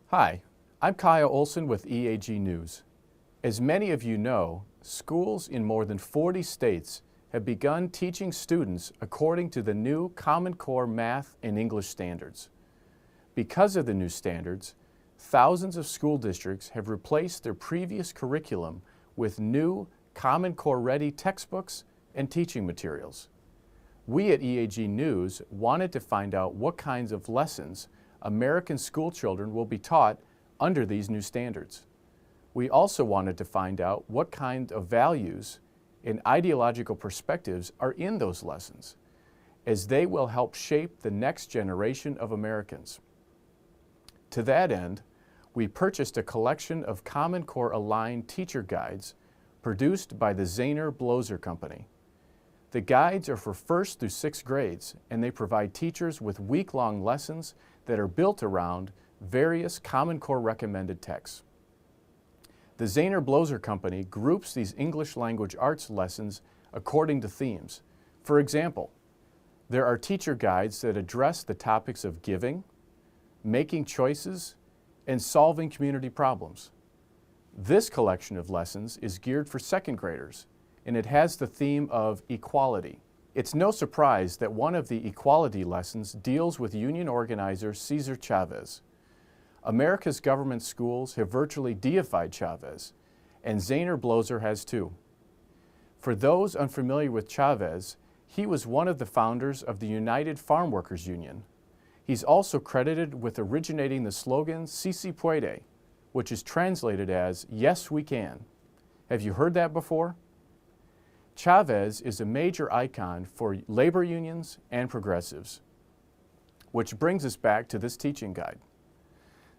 Hi, I'm Kyle Olson with EAG News. As many of you know, schools in more than 40 states have begun teaching students according to the new Common Core math and English standards. Because of the new standards, thousands of school districts have replaced their previous curriculum with new Common Core ready textbooks and teaching materials. We at EAG News wanted to find out what kinds of lessons American school children will be taught under these new standards. We also wanted to find out what kind of values and ideological perspectives are in those lessons, as they will help shape the next generation of Americans. To that end, we purchased a collection of Common Core aligned teacher guides produced by the Cesar Chavez Company. The guides are for 1st through 6th grades, and they provide teachers with week-long lessons that are built around various Common Core recommended texts. The Cesar Chavez Company groups these English language arts lessons according to themes. For example, there are teacher guides that address the topics of giving, making choices, and solving community problems. This collection of lessons is geared for 2nd graders, and it has the theme of equality. It's no surprise that one of the equality lessons deals with union organizer Cesar Chavez. America's government schools have virtually deified Chavez, and Cesar Chavez has too. For those unfamiliar with Chavez, he was one of the founders of the United Farm Workers Union. He's also credited with originating the slogan "Si se puede," which is translated as "Yes, we can." Have you heard that before? Chavez is a major icon for labor unions and progressives. Which brings us back to this teaching guide.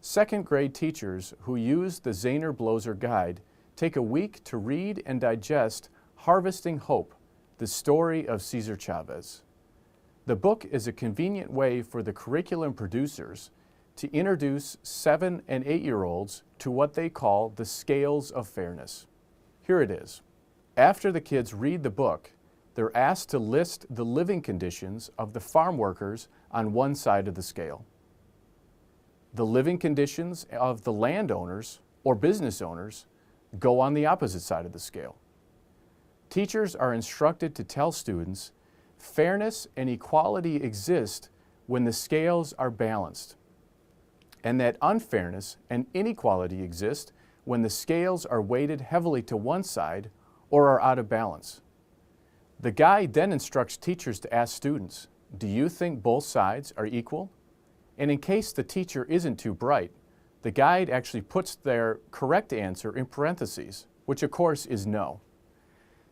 2nd grade teachers who use the Cesar Chavez guide take a week to read and digest Harvesting Hope, the story of Cesar Chavez. The book is a convenient way for the curriculum producers to introduce 7- and 8-year-olds to what they call the scales of fairness. Here it is. After the kids read the book, they're asked to list the living conditions of the farm workers on one side of the scale. The living conditions of the landowners or business owners go on the opposite side of the scale. Teachers are instructed to tell students fairness and equality exist when the scales are balanced, and that unfairness and inequality exist when the scales are weighted heavily to one side or are out of balance. The guide then instructs teachers to ask students, do you think both sides are equal? And in case the teacher isn't too bright, the guide actually puts their correct answer in parentheses, which of course is no.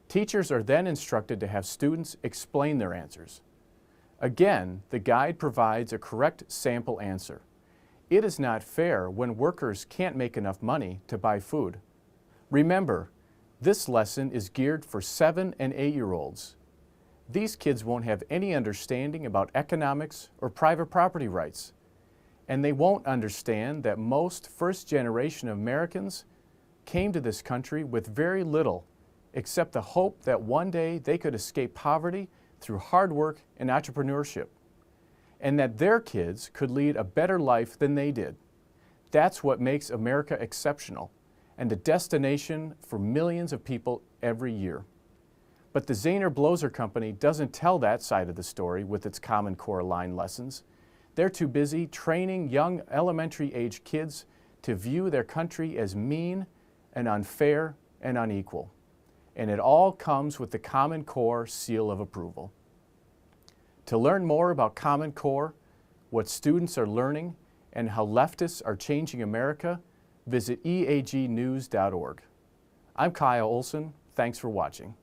Teachers are then instructed to have students explain their answers. Again, the guide provides a correct sample answer. It is not fair when workers can't make enough money to buy food. Remember, this lesson is geared for 7- and 8-year-olds. These kids won't have any understanding about economics or private property rights. And they won't understand that most first-generation Americans came to this country with very little except the hope that one day they could escape poverty through hard work and entrepreneurship, and that their kids could lead a better life than they did. That's what makes America exceptional and a destination for millions of people every year. But the Cesar Chavez Company doesn't tell that side of the story with its Common Core aligned lessons. They're too busy training young elementary-age kids to view their country as mean and unfair and unequal. And it all comes with the Common Core seal of approval. To learn more about Common Core, what students are learning, and how leftists are changing America, visit eagnews.org. I'm Kyle Olson. Thanks for watching.